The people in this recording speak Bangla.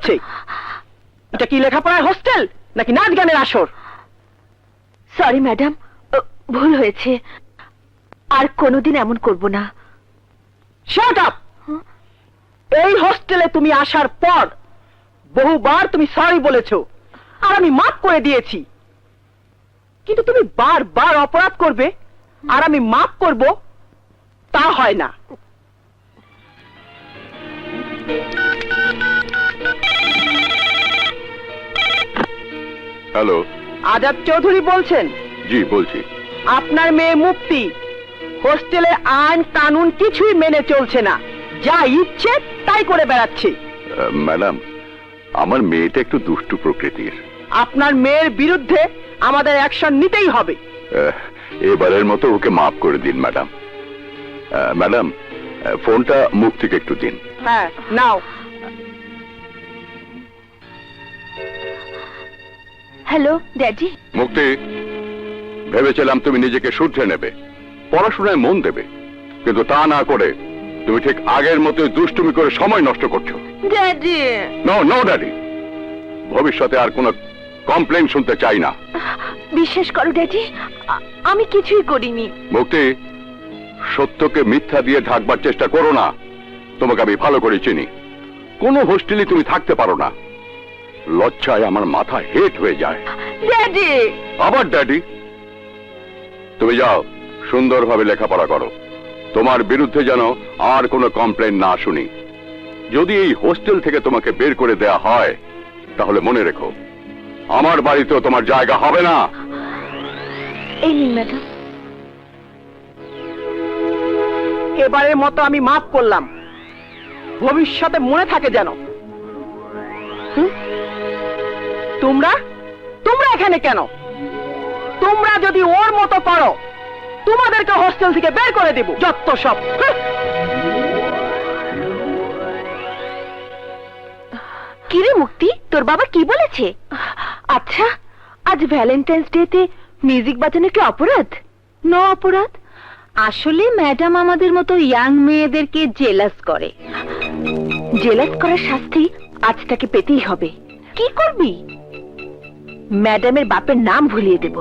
হচ্ছে? এটা কি লেখাপড়ার হোস্টেল নাকি নাচ গানের আসর? সরি ম্যাডাম, ভুল হয়েছে, আর কোনোদিন এমন করব না। Shut up! এই হোস্টেলে তুমি আসার পর বহুবার তুমি সরি বলেছো, আর আমি মাফ করে দিয়েছি, কিন্তু তুমি বারবার অপরাধ করবে আর আমি মাফ করব, তা হয় না। হ্যালো, আজাদ চৌধুরী বলছেন? জি বলছি। আপনার মেয়ে মুক্তি হোস্টেলে আইন কানুন কিছুই মেনে চলছে না, যা ইচ্ছে তাই করে বেড়াচ্ছে। ম্যাডাম, আমার মেয়েটা একটু দুষ্টু প্রকৃতির। আপনার মেয়ের বিরুদ্ধে আমাদের অ্যাকশন নিতেই হবে। এবারের মতো ওকে মাফ করে দিন ম্যাডাম। ম্যাডাম, ফোনটা মুক্তিকে একটু দিন। হ্যাঁ, নাও। Hello daddy. মুক্তি, ভেবেছিলাম তুমি নিজেকে শুধরে নেবে, পড়াশোনায় মন দেবে, কিন্তু তা না করে তুমি ঠিক আগের মতো দুষ্টুমি করে সময় নষ্ট করছো। ড্যাডি। নো নো ড্যাডি, ভবিষ্যতে আর কোনো কমপ্লেন শুনতে চাই না। বিশ্বাস করো ড্যাডি, আমি কিছুই করিনি। মুক্তি, সত্যকে মিথ্যা দিয়ে ঢাকবার চেষ্টা করো না। তোমাকে আমি ভালো করে চিনি, কোনো হোস্টেলে তুমি থাকতে পারো না। লজ্জায় আমার মাথা হেট হয়ে যায়। ড্যাডি। আবার ড্যাডি? তুমি যাও, সুন্দরভাবে লেখাপড়া করো। তোমার বিরুদ্ধে যেন আর কোনো কমপ্লেন না শুনি। যদি এই হোস্টেল থেকে তোমাকে বের করে দেয়া হয়, তাহলে মনে রেখো, আমার বাড়িতেও তোমার জায়গা হবে না। এই নিন ম্যাডাম। এবারের মতো আমি মাফ করলাম, ভবিষ্যতে মনে থাকে যেন। তোমরা তোমরা এখানে কেন? তোমরা যদি ওর মতো করো, তোমাদেরকে হোস্টেল থেকে বের করে দেব। যত সব। কিরে মুক্তি, তোর বাবা কি বলেছে? আচ্ছা, আজ ভ্যালেন্টাইন্স ডেতে মিউজিক বাজানো কি অপরাধ? নো অপরাধ। আসলে ম্যাডাম আমাদের মতো ইয়াং মেয়েদেরকে জেলাস করে। জেলাস করার শাস্তি আজ তাকে পেতেই হবে। কি করবি? ম্যাডামের বাপের নাম ভুলিয়ে দেব।